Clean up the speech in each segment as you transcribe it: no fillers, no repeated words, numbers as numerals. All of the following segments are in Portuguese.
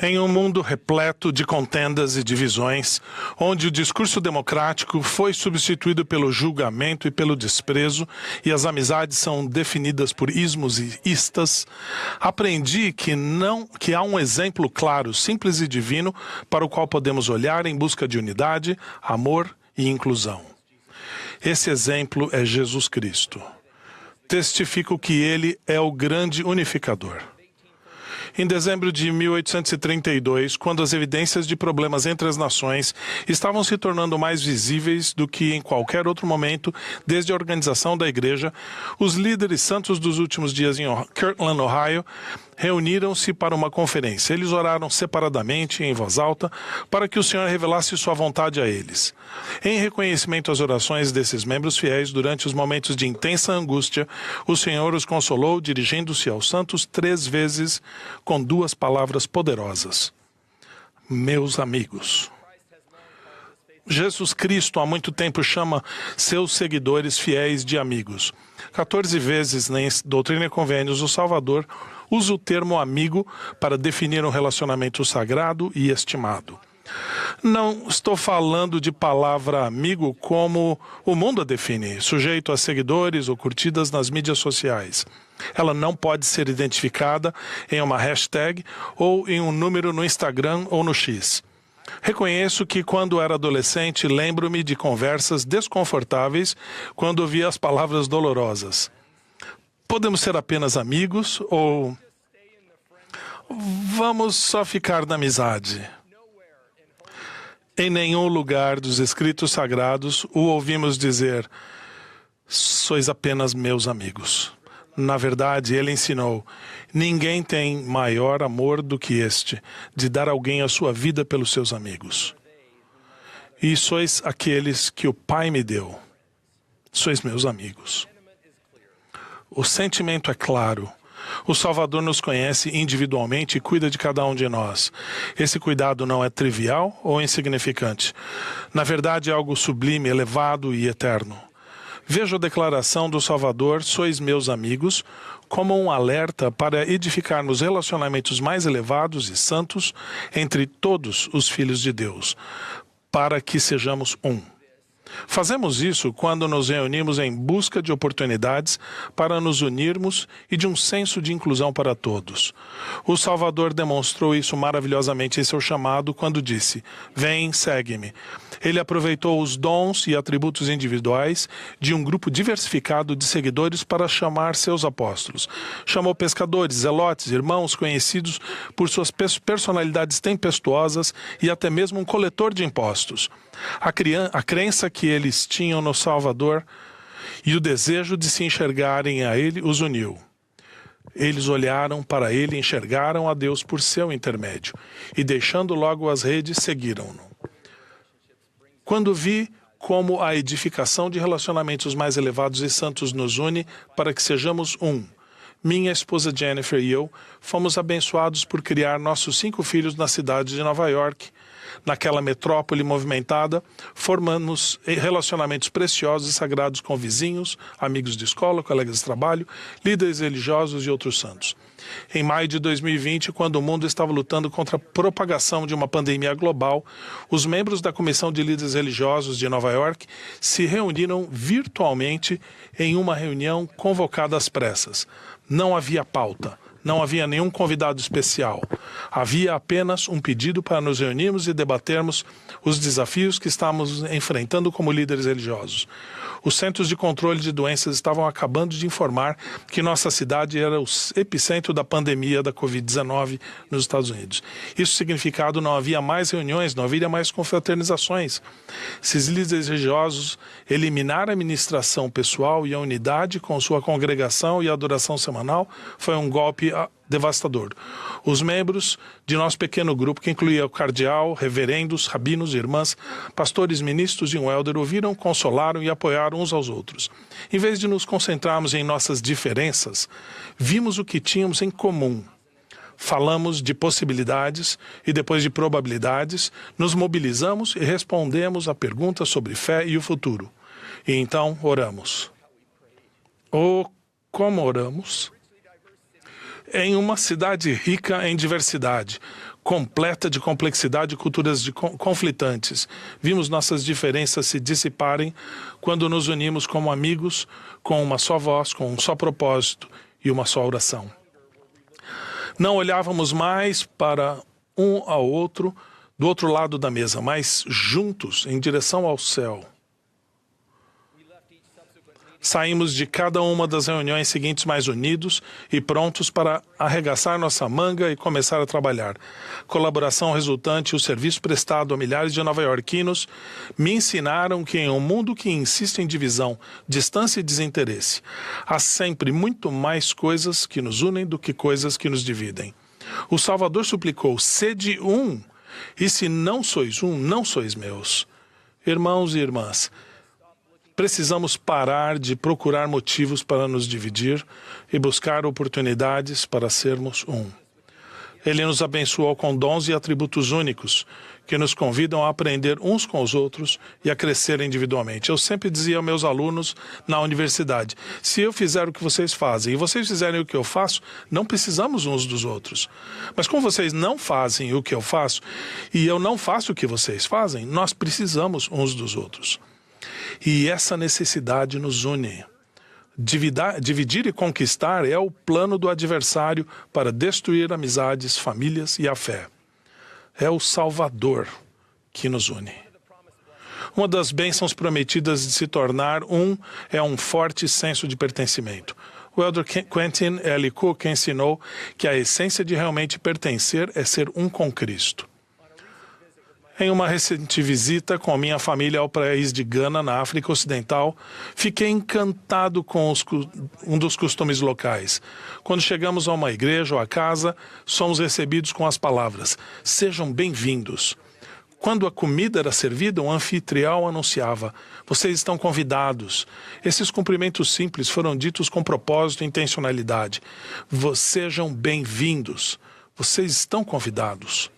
Em um mundo repleto de contendas e divisões, onde o discurso democrático foi substituído pelo julgamento e pelo desprezo, e as amizades são definidas por ismos e istas, aprendi que há um exemplo claro, simples e divino, para o qual podemos olhar em busca de unidade, amor e inclusão. Esse exemplo é Jesus Cristo. Testifico que ele é o grande unificador. Em dezembro de 1832, quando as evidências de problemas entre as nações estavam se tornando mais visíveis do que em qualquer outro momento desde a organização da Igreja, os líderes santos dos últimos dias em Kirtland, Ohio, reuniram-se para uma conferência. Eles oraram separadamente, em voz alta, para que o Senhor revelasse sua vontade a eles. Em reconhecimento às orações desses membros fiéis, durante os momentos de intensa angústia, o Senhor os consolou, dirigindo-se aos santos 3 vezes com 2 palavras poderosas: meus amigos. Jesus Cristo há muito tempo chama seus seguidores fiéis de amigos. 14 vezes na Doutrina e Convênios, o Salvador usa o termo amigo para definir um relacionamento sagrado e estimado. Não estou falando de palavra amigo como o mundo a define, sujeito a seguidores ou curtidas nas mídias sociais. Ela não pode ser identificada em uma hashtag ou em um número no Instagram ou no X. Reconheço que, quando era adolescente, lembro-me de conversas desconfortáveis quando ouvia as palavras dolorosas. Podemos ser apenas amigos ou vamos só ficar na amizade? Em nenhum lugar dos escritos sagrados o ouvimos dizer: sois apenas meus amigos. Na verdade, ele ensinou: ninguém tem maior amor do que este, de dar alguém a sua vida pelos seus amigos. E sois aqueles que o Pai me deu. Sois meus amigos. O sentimento é claro. O Salvador nos conhece individualmente e cuida de cada um de nós. Esse cuidado não é trivial ou insignificante. Na verdade, é algo sublime, elevado e eterno. Vejo a declaração do Salvador, sois meus amigos, como um alerta para edificarmos relacionamentos mais elevados e santos entre todos os filhos de Deus, para que sejamos um. Fazemos isso quando nos reunimos em busca de oportunidades para nos unirmos e de um senso de inclusão para todos. O Salvador demonstrou isso maravilhosamente em seu chamado quando disse: vem, segue-me. Ele aproveitou os dons e atributos individuais de um grupo diversificado de seguidores para chamar seus apóstolos. Chamou pescadores, zelotes, irmãos conhecidos por suas personalidades tempestuosas e até mesmo um coletor de impostos. A crença que eles tinham no Salvador e o desejo de se enxergarem a ele os uniu. Eles olharam para ele e enxergaram a Deus por seu intermédio, e deixando logo as redes, seguiram-no. Quando vi como a edificação de relacionamentos mais elevados e santos nos une para que sejamos um, minha esposa Jennifer e eu fomos abençoados por criar nossos 5 filhos na cidade de Nova York. Naquela metrópole movimentada, formamos relacionamentos preciosos e sagrados com vizinhos, amigos de escola, colegas de trabalho, líderes religiosos e outros santos. Em maio de 2020, quando o mundo estava lutando contra a propagação de uma pandemia global, os membros da Comissão de Líderes Religiosos de Nova York se reuniram virtualmente em uma reunião convocada às pressas. Não havia pauta. Não havia nenhum convidado especial. Havia apenas um pedido para nos reunirmos e debatermos os desafios que estávamos enfrentando como líderes religiosos. Os Centros de Controle de Doenças estavam acabando de informar que nossa cidade era o epicentro da pandemia da Covid-19 nos Estados Unidos. Isso significava que não havia mais reuniões, não havia mais confraternizações. Esses líderes religiosos eliminaram a administração pessoal e a unidade com sua congregação e adoração semanal foi um golpe devastador. Os membros de nosso pequeno grupo, que incluía o cardeal, reverendos, rabinos, irmãs, pastores, ministros e um elder, ouviram, consolaram e apoiaram uns aos outros. Em vez de nos concentrarmos em nossas diferenças, vimos o que tínhamos em comum. Falamos de possibilidades e, depois de probabilidades, nos mobilizamos e respondemos a perguntas sobre fé e o futuro. E então oramos. Como oramos? em uma cidade rica em diversidade, completa de complexidade e culturas conflitantes. Vimos nossas diferenças se dissiparem quando nos unimos como amigos, com uma só voz, com um só propósito e uma só oração. Não olhávamos mais para um ao outro, do outro lado da mesa, mas juntos, em direção ao céu. Saímos de cada uma das reuniões seguintes mais unidos e prontos para arregaçar nossa manga e começar a trabalhar. Colaboração resultante e o serviço prestado a milhares de nova-iorquinos me ensinaram que em um mundo que insiste em divisão, distância e desinteresse, há sempre muito mais coisas que nos unem do que coisas que nos dividem. O Salvador suplicou: sede um, e se não sois um, não sois meus. Irmãos e irmãs, precisamos parar de procurar motivos para nos dividir e buscar oportunidades para sermos um. Ele nos abençoou com dons e atributos únicos que nos convidam a aprender uns com os outros e a crescer individualmente. Eu sempre dizia aos meus alunos na universidade: se eu fizer o que vocês fazem e vocês fizerem o que eu faço, não precisamos uns dos outros. Mas como vocês não fazem o que eu faço e eu não faço o que vocês fazem, nós precisamos uns dos outros. E essa necessidade nos une. Dividir e conquistar é o plano do adversário para destruir amizades, famílias e a fé. É o Salvador que nos une. Uma das bênçãos prometidas de se tornar um é um forte senso de pertencimento. O elder Quentin L. Cook ensinou que a essência de realmente pertencer é ser um com Cristo. Em uma recente visita com minha família ao país de Gana, na África Ocidental, fiquei encantado com um dos costumes locais. Quando chegamos a uma igreja ou a casa, somos recebidos com as palavras: sejam bem-vindos. Quando a comida era servida, um anfitrião anunciava: vocês estão convidados. Esses cumprimentos simples foram ditos com propósito e intencionalidade. Sejam bem-vindos. Vocês estão convidados.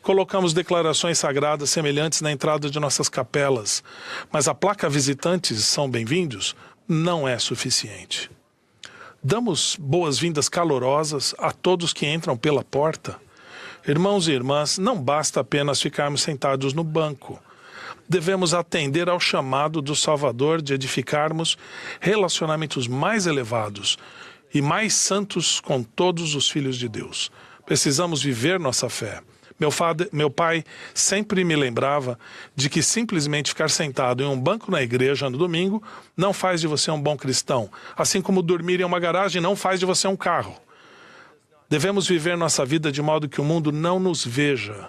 Colocamos declarações sagradas semelhantes na entrada de nossas capelas, mas a placa visitantes são bem-vindos não é suficiente. Damos boas-vindas calorosas a todos que entram pela porta. Irmãos e irmãs, não basta apenas ficarmos sentados no banco. Devemos atender ao chamado do Salvador de edificarmos relacionamentos mais elevados e mais santos com todos os filhos de Deus. Precisamos viver nossa fé. Meu pai sempre me lembrava de que simplesmente ficar sentado em um banco na igreja no domingo não faz de você um bom cristão, assim como dormir em uma garagem não faz de você um carro. Devemos viver nossa vida de modo que o mundo não nos veja,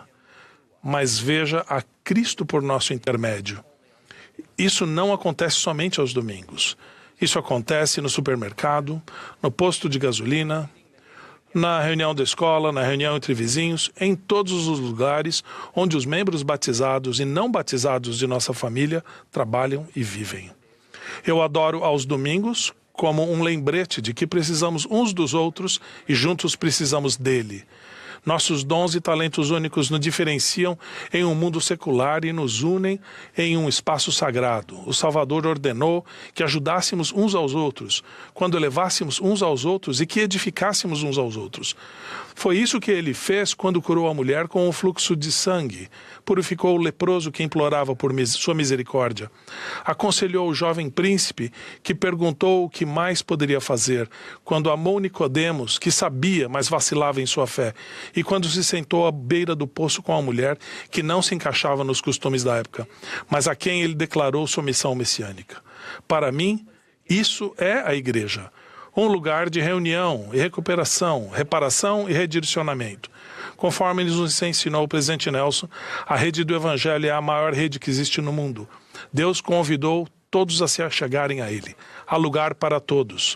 mas veja a Cristo por nosso intermédio. Isso não acontece somente aos domingos. Isso acontece no supermercado, no posto de gasolina, na reunião da escola, na reunião entre vizinhos, em todos os lugares onde os membros batizados e não batizados de nossa família trabalham e vivem. Eu adoro aos domingos como um lembrete de que precisamos uns dos outros e juntos precisamos dele. Nossos dons e talentos únicos nos diferenciam em um mundo secular e nos unem em um espaço sagrado. O Salvador ordenou que ajudássemos uns aos outros, quando levássemos uns aos outros e que edificássemos uns aos outros. Foi isso que ele fez quando curou a mulher com o fluxo de sangue. Purificou o leproso que implorava por sua misericórdia. Aconselhou o jovem príncipe que perguntou o que mais poderia fazer, quando amou Nicodemos, que sabia, mas vacilava em sua fé, e quando se sentou à beira do poço com a mulher que não se encaixava nos costumes da época, mas a quem ele declarou sua missão messiânica. Para mim, isso é a igreja. Um lugar de reunião e recuperação, reparação e redirecionamento. Conforme nos ensinou o presidente Nelson, a rede do Evangelho é a maior rede que existe no mundo. Deus convidou todos a se achegarem a ele. Há lugar para todos.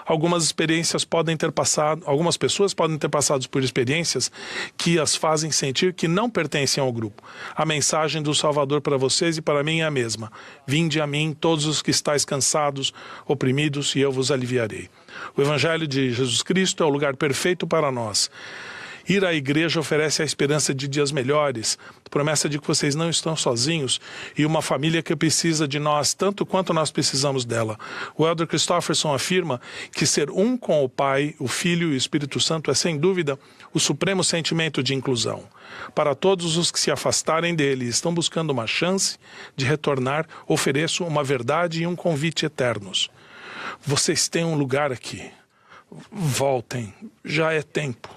Algumas pessoas podem ter passado por experiências que as fazem sentir que não pertencem ao grupo. A mensagem do Salvador para vocês e para mim é a mesma. Vinde a mim, todos os que estáis cansados, oprimidos, e eu vos aliviarei. O Evangelho de Jesus Cristo é o lugar perfeito para nós. Ir à igreja oferece a esperança de dias melhores, a promessa de que vocês não estão sozinhos e uma família que precisa de nós tanto quanto nós precisamos dela. O Elder Christofferson afirma que ser um com o Pai, o Filho e o Espírito Santo é, sem dúvida, o supremo sentimento de inclusão. Para todos os que se afastarem dele e estão buscando uma chance de retornar, ofereço uma verdade e um convite eternos. Vocês têm um lugar aqui. Voltem, já é tempo.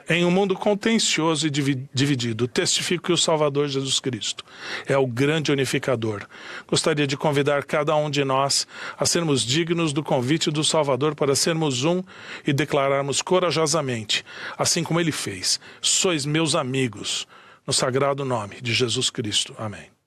Em um mundo contencioso e dividido, testifico que o Salvador Jesus Cristo é o grande unificador. Gostaria de convidar cada um de nós a sermos dignos do convite do Salvador para sermos um e declararmos corajosamente, assim como ele fez: sois meus amigos, no sagrado nome de Jesus Cristo. Amém.